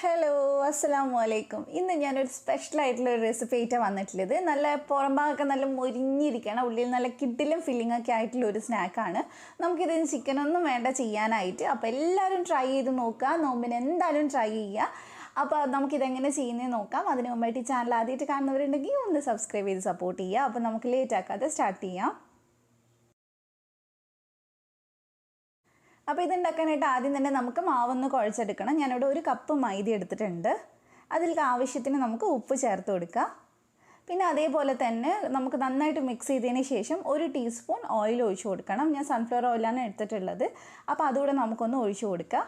Hello അസ്സലാമു അലൈക്കും. ഇന്ന് ഞാനൊരു സ്പെഷ്യലായിട്ടുള്ളൊരു റെസിപ്പി ആയിട്ട് വന്നിട്ടുള്ളത്. നല്ല പുറംഭാഗമൊക്കെ നല്ല മൊരിഞ്ഞിരിക്കണം, ഉള്ളിൽ നല്ല കിഡിലും ഫില്ലിങ്ങൊക്കെ ആയിട്ടുള്ളൊരു സ്നാക്കാണ്. നമുക്കിതിന് ചിക്കനൊന്നും വേണ്ട ചെയ്യാനായിട്ട്. അപ്പോൾ എല്ലാവരും ട്രൈ ചെയ്ത് നോക്കുക, നോമ്പിന് എന്തായാലും ട്രൈ ചെയ്യുക. അപ്പോൾ നമുക്കിതെങ്ങനെ ചെയ്യുന്നത് നോക്കാം. അതിന് മുമ്പായിട്ട് ഈ ചാനൽ ആദ്യമായിട്ട് കാണുന്നവരുണ്ടെങ്കിൽ ഒന്ന് സബ്സ്ക്രൈബ് ചെയ്ത് സപ്പോർട്ട് ചെയ്യുക. അപ്പോൾ നമുക്ക് ലേറ്റ് ആക്കാതെ സ്റ്റാർട്ട് ചെയ്യാം. അപ്പോൾ ഇതുണ്ടാക്കാനായിട്ട് ആദ്യം തന്നെ നമുക്ക് മാവൊന്ന് കുഴച്ചെടുക്കണം. ഞാനിവിടെ 1 കപ്പ് മൈദ എടുത്തിട്ടുണ്ട്. അതിലേക്ക് ആവശ്യത്തിന് നമുക്ക് ഉപ്പ് ചേർത്ത് കൊടുക്കുക. പിന്നെ അതേപോലെ തന്നെ നമുക്ക് നന്നായിട്ട് മിക്സ് ചെയ്തതിന് ശേഷം 1 ടീസ്പൂൺ ഓയിൽ ഒഴിച്ച് കൊടുക്കണം. ഞാൻ സൺഫ്ലവർ ഓയിലാണ് എടുത്തിട്ടുള്ളത്. അപ്പോൾ അതുകൂടെ നമുക്കൊന്ന് ഒഴിച്ച് കൊടുക്കുക.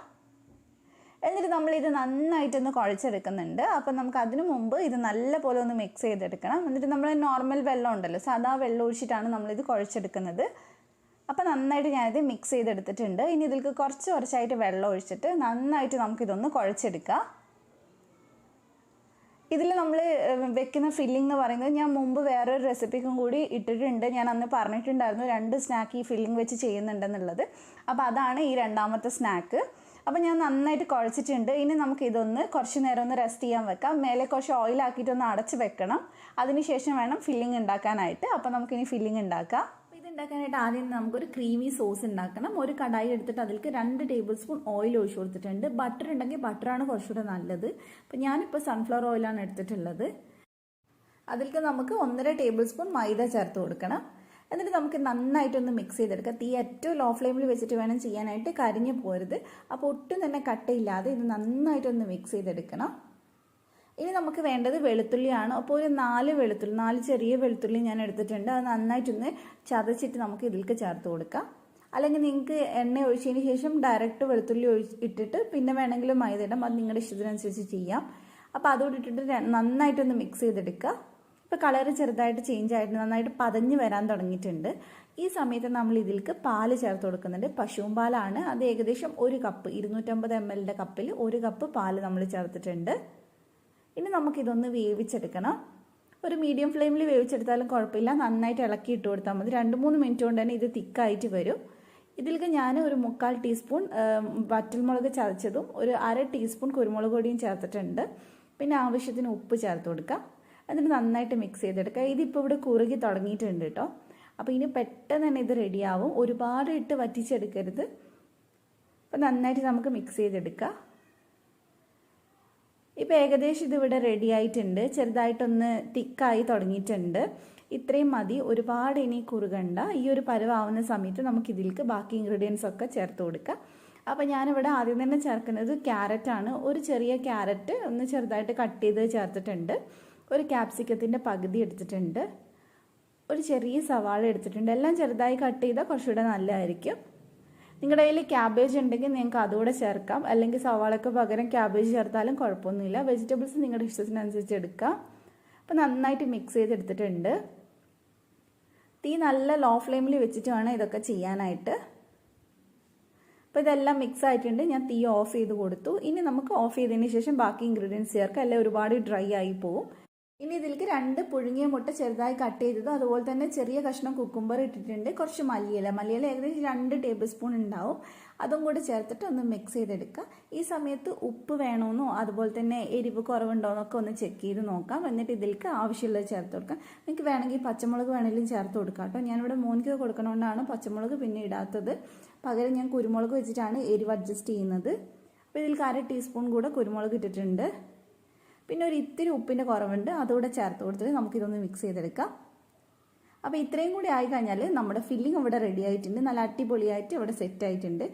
എന്നിട്ട് നമ്മളിത് നന്നായിട്ടൊന്ന് കുഴച്ചെടുക്കുന്നുണ്ട്. അപ്പോൾ നമുക്ക് അതിനു മുമ്പ് ഇത് നല്ല പോലെ ഒന്ന് മിക്സ് ചെയ്തെടുക്കണം. എന്നിട്ട് നമ്മൾ നോർമൽ വെള്ളം ഉണ്ടല്ലോ, സാധാ വെള്ളം ഒഴിച്ചിട്ടാണ് നമ്മളിത് കുഴച്ചെടുക്കുന്നത്. അപ്പോൾ നന്നായിട്ട് ഞാനിത് മിക്സ് ചെയ്തെടുത്തിട്ടുണ്ട്. ഇനി ഇതിലേക്ക് കുറച്ചായിട്ട് വെള്ളം ഒഴിച്ചിട്ട് നന്നായിട്ട് നമുക്കിതൊന്ന് കുഴച്ചെടുക്കാം. ഇതിൽ നമ്മൾ വെക്കുന്ന ഫില്ലിംഗ് എന്ന് പറയുന്നത് ഞാൻ മുമ്പ് വേറൊരു റെസിപ്പിക്കും കൂടി ഇട്ടിട്ടുണ്ട്. ഞാൻ അന്ന് പറഞ്ഞിട്ടുണ്ടായിരുന്നു 2 സ്നാക്ക് ഈ ഫില്ലിംഗ് വെച്ച് ചെയ്യുന്നുണ്ടെന്നുള്ളത്. അപ്പോൾ അതാണ് ഈ രണ്ടാമത്തെ സ്നാക്ക്. അപ്പോൾ ഞാൻ നന്നായിട്ട് കുഴച്ചിട്ടുണ്ട്. ഇനി നമുക്കിതൊന്ന് കുറച്ച് നേരം ഒന്ന് റെസ്റ്റ് ചെയ്യാൻ വെക്കാം. മേലെ കുറച്ച് ഓയിലാക്കിയിട്ടൊന്ന് അടച്ച് വെക്കണം. അതിനുശേഷം വേണം ഫില്ലിംഗ് ഉണ്ടാക്കാനായിട്ട്. അപ്പോൾ നമുക്കിനി ഫില്ലിംഗ് ഉണ്ടാക്കാം. ഉണ്ടാക്കാനായിട്ട് ആദ്യം നമുക്കൊരു ക്രീമി സോസ് ഉണ്ടാക്കണം. ഒരു കടായി എടുത്തിട്ട് അതിലേക്ക് 2 ടേബിൾ സ്പൂൺ ഓയിൽ ഒഴിച്ച് കൊടുത്തിട്ടുണ്ട്. ബട്ടർ ഉണ്ടെങ്കിൽ ബട്ടറാണ് കുറച്ചുകൂടെ നല്ലത്. അപ്പോൾ ഞാനിപ്പോൾ സൺഫ്ലവർ ഓയിലാണ് എടുത്തിട്ടുള്ളത്. അതിലേക്ക് നമുക്ക് 1.5 ടേബിൾ സ്പൂൺ മൈദ ചേർത്ത് കൊടുക്കണം. എന്നിട്ട് നമുക്ക് നന്നായിട്ടൊന്ന് മിക്സ് ചെയ്തെടുക്കാം. തീ ഏറ്റവും ലോ ഫ്ലെയിമിൽ വെച്ചിട്ട് വേണം ചെയ്യാനായിട്ട്, കരിഞ്ഞു പോരുത്. അപ്പോൾ ഒട്ടും തന്നെ കട്ടയില്ലാതെ ഇത് നന്നായിട്ടൊന്ന് മിക്സ് ചെയ്തെടുക്കണം. ഇനി നമുക്ക് വേണ്ടത് വെളുത്തുള്ളിയാണ്. അപ്പോൾ ഒരു 4 ചെറിയ വെളുത്തുള്ളി ഞാൻ എടുത്തിട്ടുണ്ട്. അത് നന്നായിട്ടൊന്ന് ചതച്ചിട്ട് നമുക്ക് ഇതിലേക്ക് ചേർത്ത് കൊടുക്കാം. അല്ലെങ്കിൽ നിങ്ങൾക്ക് എണ്ണ ഒഴിച്ചതിന് ശേഷം ഡയറക്റ്റ് വെളുത്തുള്ളി ഇട്ടിട്ട് പിന്നെ വേണമെങ്കിൽ മൈദ ഇടാം. അത് നിങ്ങളുടെ ഇഷ്ടത്തിനനുസരിച്ച് ചെയ്യാം. അപ്പോൾ അതോടെ ഇട്ടിട്ട് നന്നായിട്ടൊന്ന് മിക്സ് ചെയ്തെടുക്കുക. ഇപ്പോൾ കളറ് ചെറുതായിട്ട് ചേഞ്ച് ആയിട്ട് നന്നായിട്ട് പതഞ്ഞ് വരാൻ തുടങ്ങിയിട്ടുണ്ട്. ഈ സമയത്ത് നമ്മൾ ഇതിലേക്ക് പാല് ചേർത്ത് കൊടുക്കുന്നുണ്ട്. പശുവും പാലാണ്. അത് ഏകദേശം 1 കപ്പ് 250 ml കപ്പിൽ 1 കപ്പ് പാല് നമ്മൾ ചേർത്തിട്ടുണ്ട്. ഇനി നമുക്കിതൊന്ന് വേവിച്ചെടുക്കണം. ഒരു മീഡിയം ഫ്ലെയിമിൽ വേവിച്ചെടുത്താലും കുഴപ്പമില്ല. നന്നായിട്ട് ഇളക്കി ഇട്ട് കൊടുത്താൽ മതി. 2-3 മിനിറ്റ് കൊണ്ട് തന്നെ ഇത് തിക്കായിട്ട് വരും. ഇതിലേക്ക് ഞാൻ ഒരു 1/4 ടീസ്പൂൺ വറ്റൽമുളക് ചതച്ചതും 1/2 ടീസ്പൂൺ കുരുമുളക് പൊടിയും ചേർത്തിട്ടുണ്ട്. പിന്നെ ആവശ്യത്തിന് ഉപ്പ് ചേർത്ത് കൊടുക്കുക. എന്നിട്ട് നന്നായിട്ട് മിക്സ് ചെയ്തെടുക്കുക. ഇതിപ്പോൾ ഇവിടെ കുറുകി തുടങ്ങിയിട്ടുണ്ട് കേട്ടോ. അപ്പോൾ ഇനി പെട്ടെന്ന് തന്നെ ഇത് റെഡിയാവും. ഒരുപാട് ഇട്ട് വറ്റിച്ചെടുക്കരുത്. അപ്പോൾ നന്നായിട്ട് നമുക്ക് മിക്സ് ചെയ്തെടുക്കുക. ഇപ്പോൾ ഏകദേശം ഇതിവിടെ റെഡി ആയിട്ടുണ്ട്. ചെറുതായിട്ടൊന്ന് തിക്കായി തുടങ്ങിയിട്ടുണ്ട്. ഇത്രയും മതി, ഒരുപാട് ഇനി കുറുകണ്ട. ഈ ഒരു പരുവാവുന്ന സമയത്ത് നമുക്ക് ഇതിലേക്ക് ബാക്കി ഇൻഗ്രീഡിയൻസ് ഒക്കെ ചേർത്ത് കൊടുക്കാം. അപ്പോൾ ഞാനിവിടെ ആദ്യം തന്നെ ചേർക്കുന്നത് ക്യാരറ്റാണ്. ഒരു ചെറിയ ക്യാരറ്റ് ഒന്ന് ചെറുതായിട്ട് കട്ട് ചെയ്ത് ചേർത്തിട്ടുണ്ട്. ഒരു ക്യാപ്സിക്കത്തിൻ്റെ പകുതി എടുത്തിട്ടുണ്ട്. ഒരു ചെറിയ സവാള എടുത്തിട്ടുണ്ട്. എല്ലാം ചെറുതായി കട്ട് ചെയ്താൽ കുറച്ചുകൂടെ നല്ലതായിരിക്കും. നിങ്ങളുടെ കയ്യിൽ ക്യാബേജ് ഉണ്ടെങ്കിൽ നിങ്ങൾക്ക് അതുകൂടെ ചേർക്കാം. അല്ലെങ്കിൽ സവാളയ്ക്ക് പകരം ക്യാബേജ് ചേർത്താലും കുഴപ്പമൊന്നുമില്ല. വെജിറ്റബിൾസ് നിങ്ങളുടെ ഇഷ്ടത്തിനനുസരിച്ച് എടുക്കാം. അപ്പോൾ നന്നായിട്ട് മിക്സ് ചെയ്തെടുത്തിട്ടുണ്ട്. തീ നല്ല ലോ ഫ്ലെയിമിൽ വെച്ചിട്ട് വേണം ഇതൊക്കെ ചെയ്യാനായിട്ട്. അപ്പോൾ ഇതെല്ലാം മിക്സ് ആയിട്ടുണ്ട്. ഞാൻ തീ ഓഫ് ചെയ്ത് കൊടുത്തു. ഇനി നമുക്ക് ഓഫ് ചെയ്തതിന് ശേഷം ബാക്കി ഇൻഗ്രീഡിയൻസ് ചേർക്കാം. അല്ലെങ്കിൽ ഒരുപാട് ഡ്രൈ ആയി പോവും. ഇനി ഇതിലേക്ക് 2 പുഴുങ്ങിയ മുട്ട ചെറുതായി കട്ട് ചെയ്തതും അതുപോലെ തന്നെ ചെറിയ കഷ്ണം കുക്കുംബർ ഇട്ടിട്ടുണ്ട്. കുറച്ച് മല്ലിയില ഏകദേശം 2 ടേബിൾ സ്പൂൺ ഉണ്ടാവും. അതും കൂടി ചേർത്തിട്ട് ഒന്ന് മിക്സ് ചെയ്തെടുക്കുക. ഈ സമയത്ത് ഉപ്പ് വേണമെന്നോ അതുപോലെ തന്നെ എരിവ് കുറവുണ്ടോ എന്നൊക്കെ ഒന്ന് ചെക്ക് ചെയ്ത് നോക്കാം. എന്നിട്ട് ഇതിലേക്ക് ആവശ്യമുള്ളത് ചേർത്ത് കൊടുക്കാം. നിങ്ങൾക്ക് വേണമെങ്കിൽ പച്ചമുളക് വേണമെങ്കിലും ചേർത്ത് കൊടുക്കാം കേട്ടോ. ഞാനിവിടെ മോനിക്ക് കൊടുക്കണോണ്ടാണ് പച്ചമുളക് പിന്നെ ഇടാത്തത്. പകരം ഞാൻ കുരുമുളക് വെച്ചിട്ടാണ് എരിവ് അഡ്ജസ്റ്റ് ചെയ്യുന്നത്. അപ്പോൾ ഇതിലേക്ക് 1/2 ടീസ്പൂൺ കൂടെ കുരുമുളക് ഇട്ടിട്ടുണ്ട്. പിന്നെ ഒരു ഇത്തിരി ഉപ്പിൻ്റെ കുറവുണ്ട്. അതുകൂടെ ചേർത്ത് കൊടുത്തിട്ട് നമുക്കിതൊന്ന് മിക്സ് ചെയ്തെടുക്കാം. അപ്പോൾ ഇത്രയും കൂടി ആയി കഴിഞ്ഞാൽ നമ്മുടെ ഫില്ലിംഗ് ഇവിടെ റെഡി ആയിട്ടുണ്ട്. നല്ല അടിപൊളിയായിട്ട് ഇവിടെ സെറ്റ് ആയിട്ടുണ്ട്.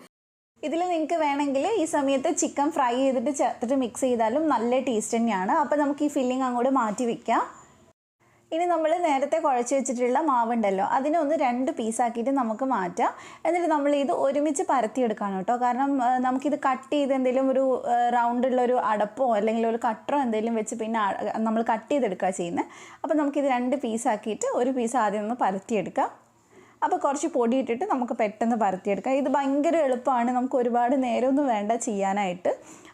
ഇതിൽ നിങ്ങൾക്ക് വേണമെങ്കിൽ ഈ സമയത്ത് ചിക്കൻ ഫ്രൈ ചെയ്തിട്ട് ചേർത്തിട്ട് മിക്സ് ചെയ്താലും നല്ല ടേസ്റ്റ് തന്നെയാണ്. അപ്പോൾ നമുക്ക് ഈ ഫില്ലിംഗ് അങ്ങോട്ട് മാറ്റി വയ്ക്കാം. ഇനി നമ്മൾ നേരത്തെ കുഴച്ച് വെച്ചിട്ടുള്ള മാവുണ്ടല്ലോ, അതിനെ ഒന്ന് 2 പീസാക്കിയിട്ട് നമുക്ക് മാറ്റാം. എന്നിട്ട് നമ്മൾ ഇത് ഒരുമിച്ച് പരത്തിയെടുക്കണം കേട്ടോ. കാരണം നമുക്കിത് കട്ട് ചെയ്ത് എന്തെങ്കിലും ഒരു റൗണ്ടുള്ളൊരു അടപ്പോ അല്ലെങ്കിൽ ഒരു കട്ടറോ എന്തെങ്കിലും വെച്ച് പിന്നെ നമ്മൾ കട്ട് ചെയ്തെടുക്കുക ചെയ്യുന്നത്. അപ്പോൾ നമുക്കിത് 2 പീസാക്കിയിട്ട് ഒരു പീസ് ആദ്യം ഒന്ന് പരത്തിയെടുക്കാം. അപ്പോൾ കുറച്ച് പൊടി ഇട്ടിട്ട് നമുക്ക് പെട്ടെന്ന് പരത്തിയെടുക്കാം. ഇത് ഭയങ്കര എളുപ്പമാണ്. നമുക്ക് ഒരുപാട് നേരമൊന്നും വേണ്ട ചെയ്യാനായിട്ട്.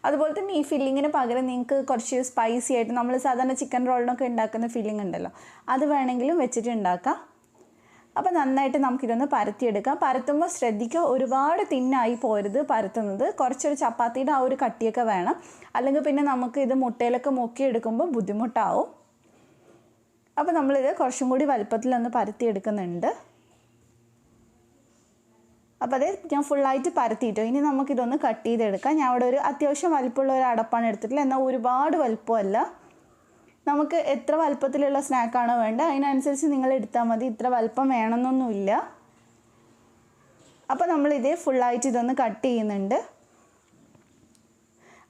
അതുപോലെ തന്നെ ഈ ഫില്ലിങ്ങിന് പകരം നിങ്ങൾക്ക് കുറച്ച് സ്പൈസി ആയിട്ട് നമ്മൾ സാധാരണ ചിക്കൻ റോളിനൊക്കെ ഉണ്ടാക്കുന്ന ഫില്ലിംഗ് ഉണ്ടല്ലോ, അത് വേണമെങ്കിലും വെച്ചിട്ട് ഉണ്ടാക്കാം. അപ്പോൾ നന്നായിട്ട് നമുക്കിതൊന്ന് പരത്തിയെടുക്കാം. പരത്തുമ്പോൾ ശ്രദ്ധിക്കുക, ഒരുപാട് തിന്നായി പോരുത് പരത്തുന്നത്. കുറച്ചൊരു ചപ്പാത്തിയുടെ ആ ഒരു കട്ടിയൊക്കെ വേണം, അല്ലെങ്കിൽ പിന്നെ നമുക്ക് ഇത് മുട്ടയിലൊക്കെ മുക്കിയെടുക്കുമ്പോൾ ബുദ്ധിമുട്ടാവും. അപ്പോൾ നമ്മളിത് കുറച്ചും കൂടി വലുപ്പത്തിലൊന്ന് പരത്തിയെടുക്കുന്നുണ്ട്. അപ്പോൾ അത് ഞാൻ ഫുള്ളായിട്ട് പരത്തിയിട്ടു. ഇനി നമുക്കിതൊന്ന് കട്ട് ചെയ്തെടുക്കാം. ഞാൻ അവിടെ ഒരു അത്യാവശ്യം വലുപ്പമുള്ള ഒരു അടപ്പാണ് എടുത്തിട്ടുള്ളത്, എന്നാൽ ഒരുപാട് വലുപ്പമല്ല. നമുക്ക് എത്ര വലുപ്പത്തിലുള്ള സ്നാക്കാണോ വേണ്ടത് അതിനനുസരിച്ച് നിങ്ങൾ എടുത്താൽ മതി. ഇത്ര വലുപ്പം വേണമെന്നൊന്നുമില്ല. അപ്പോൾ നമ്മളിത് ഫുള്ളായിട്ട് ഇതൊന്ന് കട്ട് ചെയ്യുന്നുണ്ട്.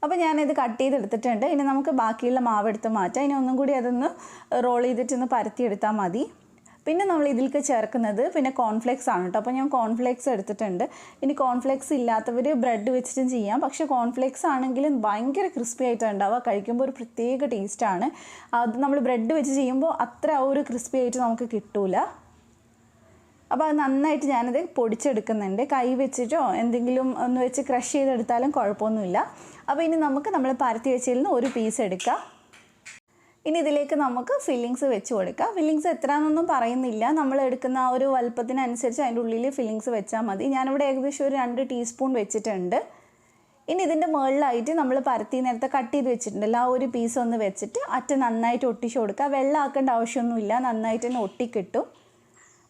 അപ്പോൾ ഞാനിത് കട്ട് ചെയ്തെടുത്തിട്ടുണ്ട്. ഇനി നമുക്ക് ബാക്കിയുള്ള മാവ് എടുത്ത് മാറ്റാം. ഇനി ഒന്നും കൂടി അതൊന്ന് റോൾ ചെയ്തിട്ടൊന്ന് പരത്തിയെടുത്താൽ മതി. പിന്നെ നമ്മൾ ഇതിലേക്ക് ചേർക്കുന്നത് പിന്നെ കോൺഫ്ലേക്സ് ആണ് കേട്ടോ. അപ്പോൾ ഞാൻ കോൺഫ്ലേക്സ് എടുത്തിട്ടുണ്ട്. ഇനി കോൺഫ്ലേക്സ് ഇല്ലാത്തവർ ബ്രെഡ് വെച്ചിട്ടും ചെയ്യാം. പക്ഷേ കോൺഫ്ലേക്സ് ആണെങ്കിലും ഭയങ്കര ക്രിസ്പി ആയിട്ടാണ് ഉണ്ടാവുക. കഴിക്കുമ്പോൾ ഒരു പ്രത്യേക ടേസ്റ്റാണ്. അത് നമ്മൾ ബ്രെഡ് വെച്ച് ചെയ്യുമ്പോൾ അത്ര ആ ഒരു ക്രിസ്പി ആയിട്ട് നമുക്ക് കിട്ടൂല. അപ്പോൾ അത് നന്നായിട്ട് ഞാനത് പൊടിച്ചെടുക്കുന്നുണ്ട്. കൈ വെച്ചിട്ടോ എന്തെങ്കിലും ഒന്ന് വെച്ച് ക്രഷ് ചെയ്തെടുത്താലും കുഴപ്പമൊന്നുമില്ല. അപ്പോൾ ഇനി നമ്മൾ പരത്തി വെച്ചതിൽ നിന്ന് ഒരു പീസ് എടുക്കാം. ഇനി ഇതിലേക്ക് നമുക്ക് ഫില്ലിങ്സ് വെച്ച് കൊടുക്കാം. ഫില്ലിങ്സ് എത്രയാണെന്നൊന്നും പറയുന്നില്ല, നമ്മൾ എടുക്കുന്ന ആ ഒരു വലുപ്പത്തിനനുസരിച്ച് അതിൻ്റെ ഉള്ളിൽ ഫില്ലിങ്സ് വെച്ചാൽ മതി. ഞാനിവിടെ ഏകദേശം ഒരു 2 ടീസ്പൂൺ വെച്ചിട്ടുണ്ട്. ഇനി ഇതിൻ്റെ മുകളിലായിട്ട് നമ്മൾ പരത്തി നേരത്തെ കട്ട് ചെയ്ത് വെച്ചിട്ടുണ്ടല്ലോ, ആ ഒരു പീസ് ഒന്ന് വെച്ചിട്ട് അറ്റം നന്നായിട്ട് ഒട്ടിച്ച് കൊടുക്കുക. വെള്ളം ആക്കേണ്ട ആവശ്യമൊന്നുമില്ല, നന്നായിട്ട് തന്നെ ഒട്ടിക്കിട്ടും.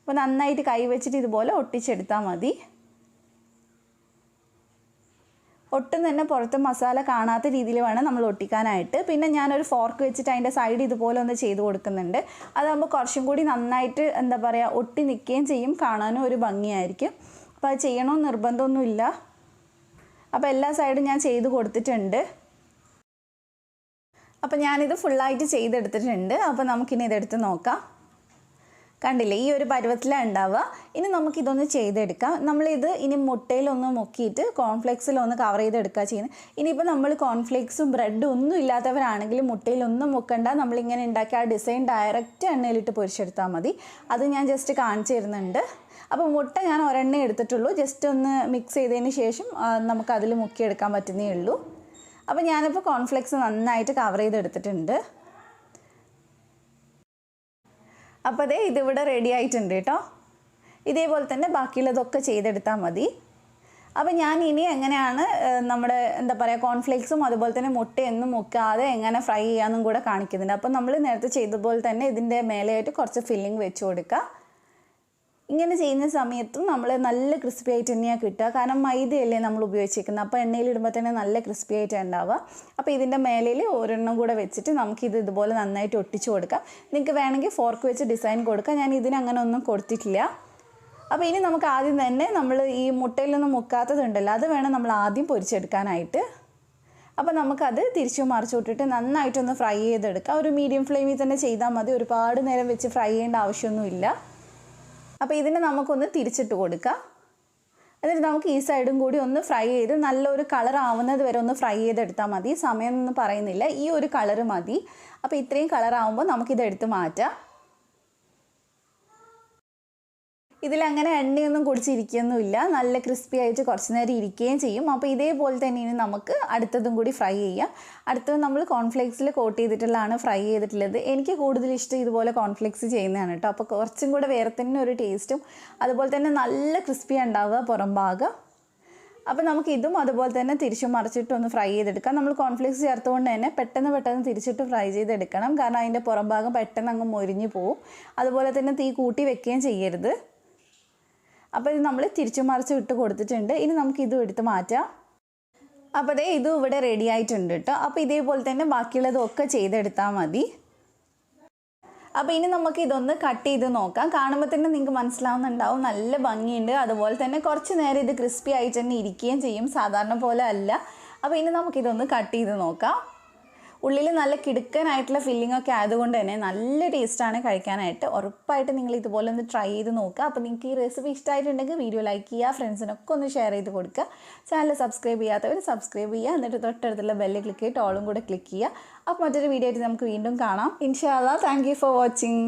അപ്പോൾ നന്നായിട്ട് കൈ വെച്ചിട്ട് ഇതുപോലെ ഒട്ടിച്ചെടുത്താൽ മതി. ഒട്ടും തന്നെ പുറത്ത് മസാല കാണാത്ത രീതിയിൽ വേണം നമ്മൾ ഒട്ടിക്കാനായിട്ട്. പിന്നെ ഞാനൊരു ഫോർക്ക് വെച്ചിട്ട് അതിൻ്റെ സൈഡ് ഇതുപോലെ ഒന്ന് ചെയ്ത് കൊടുക്കുന്നുണ്ട്. അതാകുമ്പോൾ കുറച്ചും കൂടി നന്നായിട്ട് എന്താ പറയുക ഒട്ടി നിൽക്കുകയും ചെയ്യും, കാണാനും ഒരു ഭംഗിയായിരിക്കും. അപ്പോൾ അത് ചെയ്യണമെന്ന് നിർബന്ധമൊന്നുമില്ല. അപ്പോൾ എല്ലാ സൈഡും ഞാൻ ചെയ്ത് കൊടുത്തിട്ടുണ്ട്. അപ്പോൾ ഞാനിത് ഫുള്ളായിട്ട് ചെയ്തെടുത്തിട്ടുണ്ട്. അപ്പോൾ നമുക്കിനി ഇതെടുത്ത് നോക്കാം. കണ്ടില്ലേ, ഈ ഒരു പരുവത്തിലാണ് ഉണ്ടാവുക. ഇനി നമുക്കിതൊന്ന് ചെയ്തെടുക്കാം. നമ്മളിത് ഇനി മുട്ടയിലൊന്ന് മുക്കിയിട്ട് കോൺഫ്ലേക്സിലൊന്ന് കവർ ചെയ്തെടുക്കുക ചെയ്യുന്നത്. ഇനിയിപ്പോൾ നമ്മൾ കോൺഫ്ലേക്സും ബ്രെഡും ഒന്നും ഇല്ലാത്തവരാണെങ്കിൽ മുട്ടയിലൊന്നും മുക്കണ്ട, നമ്മളിങ്ങനെ ഉണ്ടാക്കി ആ ഡിസൈൻ ഡയറക്റ്റ് എണ്ണയിലിട്ട് പൊരിച്ചെടുത്താൽ മതി. അത് ഞാൻ ജസ്റ്റ് കാണിച്ചു തരുന്നുണ്ട്. അപ്പോൾ മുട്ട ഞാൻ ഒരെണ്ണേ എടുത്തിട്ടുള്ളൂ. ജസ്റ്റ് ഒന്ന് മിക്സ് ചെയ്തതിന് ശേഷം നമുക്കതിൽ മുക്കിയെടുക്കാൻ പറ്റുന്നേ ഉള്ളൂ. അപ്പോൾ ഞാനിപ്പോൾ കോൺഫ്ലേക്സ് നന്നായിട്ട് കവർ ചെയ്തെടുത്തിട്ടുണ്ട്. അപ്പോൾ അതേ ഇതിവിടെ റെഡി ആയിട്ടുണ്ട് കേട്ടോ. ഇതേപോലെ തന്നെ ബാക്കിയുള്ളതൊക്കെ ചെയ്തെടുത്താൽ മതി. അപ്പോൾ ഞാൻ ഇനി എങ്ങനെയാണ് നമ്മുടെ എന്താ പറയുക കോൺഫ്ലേക്സും അതുപോലെ തന്നെ മുട്ടയൊന്നും മുക്കാതെ എങ്ങനെ ഫ്രൈ ചെയ്യാമെന്നും കൂടെ കാണിക്കുന്നുണ്ട്. അപ്പോൾ നമ്മൾ നേരത്തെ ചെയ്തതുപോലെ തന്നെ ഇതിൻ്റെ മേലെയായിട്ട് കുറച്ച് ഫില്ലിങ് വെച്ച് കൊടുക്കുക. ഇങ്ങനെ ചെയ്യുന്ന സമയത്തും നമ്മൾ നല്ല ക്രിസ്പി ആയിട്ട് തന്നെയാണ് കിട്ടുക. കാരണം മൈദയല്ലേ നമ്മൾ ഉപയോഗിച്ചിരിക്കുന്നത്. അപ്പോൾ എണ്ണയിലിടുമ്പോൾ തന്നെ നല്ല ക്രിസ്പി ആയിട്ടാണ് ഉണ്ടാവുക. അപ്പോൾ ഇതിൻ്റെ മേലയിൽ ഒരെണ്ണം കൂടെ വെച്ചിട്ട് നമുക്കിത് ഇതുപോലെ നന്നായിട്ട് ഒട്ടിച്ച് കൊടുക്കാം. നിങ്ങൾക്ക് വേണമെങ്കിൽ ഫോർക്ക് വെച്ച് ഡിസൈൻ കൊടുക്കാം. ഞാൻ ഇതിനങ്ങനെ ഒന്നും കൊടുത്തിട്ടില്ല. അപ്പോൾ ഇനി നമുക്ക് ആദ്യം തന്നെ നമ്മൾ ഈ മുട്ടയിലൊന്നും മുക്കാത്തതുണ്ടല്ലോ, അത് വേണം നമ്മൾ ആദ്യം പൊരിച്ചെടുക്കാനായിട്ട്. അപ്പോൾ നമുക്കത് തിരിച്ചു മറിച്ചു വിട്ടിട്ട് നന്നായിട്ടൊന്ന് ഫ്രൈ ചെയ്തെടുക്കാം. ഒരു മീഡിയം ഫ്ലെയിമിൽ തന്നെ ചെയ്താൽ മതി. ഒരുപാട് നേരം വെച്ച് ഫ്രൈ ചെയ്യേണ്ട ആവശ്യമൊന്നുമില്ല. അപ്പോൾ ഇതിനെ നമുക്കൊന്ന് തിരിച്ചിട്ട് കൊടുക്കാം. എന്നിട്ട് നമുക്ക് ഈ സൈഡും കൂടി ഒന്ന് ഫ്രൈ ചെയ്ത് നല്ലൊരു കളർ ആവുന്നത് വരെ ഒന്ന് ഫ്രൈ ചെയ്തെടുത്താൽ മതി. സമയമൊന്നും പറയുന്നില്ല, ഈ ഒരു കളർ മതി. അപ്പോൾ ഇത്രയും കളർ ആവുമ്പോൾ നമുക്കിതെടുത്ത് മാറ്റാം. ഇതിലങ്ങനെ എണ്ണയൊന്നും കുടിച്ചിരിക്കുകയൊന്നുമില്ല, നല്ല ക്രിസ്പി ആയിട്ട് കുറച്ച് നേരം ഇരിക്കുകയും ചെയ്യും. അപ്പോൾ ഇതേപോലെ തന്നെ ഇനി നമുക്ക് അടുത്തതും കൂടി ഫ്രൈ ചെയ്യാം. അടുത്തത് നമ്മൾ കോൺഫ്ലേക്സിൽ കോട്ട് ചെയ്തിട്ടുള്ളതാണ് ഫ്രൈ ചെയ്തിട്ടുള്ളത്. എനിക്ക് കൂടുതൽ ഇഷ്ടം ഇതുപോലെ കോൺഫ്ലേക്സ് ചെയ്യുന്നതാണ് കേട്ടോ. അപ്പോൾ കുറച്ചും കൂടെ വേറെ തന്നെ ഒരു ടേസ്റ്റും അതുപോലെ തന്നെ നല്ല ക്രിസ്പി ഉണ്ടാവുക പുറം ഭാഗം. അപ്പോൾ നമുക്ക് ഇതും അതുപോലെ തന്നെ തിരിച്ചു മറിച്ചിട്ട് ഒന്ന് ഫ്രൈ ചെയ്തെടുക്കാം. നമ്മൾ കോൺഫ്ലേക്സ് ചേർത്തുകൊണ്ട് തന്നെ പെട്ടെന്ന് തിരിച്ചിട്ട് ഫ്രൈ ചെയ്തെടുക്കണം. കാരണം അതിൻ്റെ പുറം ഭാഗം പെട്ടെന്ന് അങ്ങ് മൊരിഞ്ഞു പോവും. അതുപോലെ തന്നെ തീ കൂട്ടി വെക്കുകയും ചെയ്യരുത്. അപ്പോൾ ഇത് നമ്മൾ തിരിച്ചു മറിച്ച് ഇട്ട് കൊടുത്തിട്ടുണ്ട്. ഇനി നമുക്ക് ഇതും എടുത്ത് മാറ്റാം. അപ്പോൾ അതേ ഇതും ഇവിടെ റെഡി ആയിട്ടുണ്ട് കേട്ടോ. അപ്പോൾ ഇതേപോലെ തന്നെ ബാക്കിയുള്ളതൊക്കെ ചെയ്തെടുത്താൽ മതി. അപ്പോൾ ഇനി നമുക്ക് ഇതൊന്ന് കട്ട് ചെയ്ത് നോക്കാം. കാണുമ്പോൾ തന്നെ നിങ്ങൾക്ക് മനസ്സിലാവുന്നുണ്ടാവും നല്ല ഭംഗിയുണ്ട്. അതുപോലെ തന്നെ കുറച്ച് നേരം ഇത് ക്രിസ്പി ആയിട്ട് തന്നെ ഇരിക്കുകയും ചെയ്യും, സാധാരണ പോലെ അല്ല. അപ്പോൾ ഇനി നമുക്കിതൊന്ന് കട്ട് ചെയ്ത് നോക്കാം. ഉള്ളിൽ നല്ല കിടുക്കനായിട്ടുള്ള ഫില്ലിംഗ് ഒക്കെ ആയതുകൊണ്ട് തന്നെ നല്ല ടേസ്റ്റാണ് കഴിക്കാനായിട്ട്. ഉറപ്പായിട്ട് നിങ്ങൾ ഇതുപോലെ ഒന്ന് ട്രൈ ചെയ്ത് നോക്കുക. അപ്പോൾ നിങ്ങൾക്ക് ഈ റെസിപ്പി ഇഷ്ടമായിട്ടുണ്ടെങ്കിൽ വീഡിയോ ലൈക്ക് ചെയ്യുക, ഫ്രണ്ട്സിനൊക്കെ ഒന്ന് ഷെയർ ചെയ്ത് കൊടുക്കുക. ചാനൽ സബ്സ്ക്രൈബ് ചെയ്യാത്തവർ സബ്സ്ക്രൈബ് ചെയ്യുക. എന്നിട്ട് തൊട്ടടുത്തുള്ള ബെല്ല് ക്ലിക്ക് ചെയ്തിട്ട് ഓളും കൂടെ ക്ലിക്ക് ചെയ്യുക. അപ്പോൾ മറ്റൊരു വീഡിയോ ആയിട്ട് നമുക്ക് വീണ്ടും കാണാം ഇൻഷാ അല്ലാഹ്. Thank you for watching.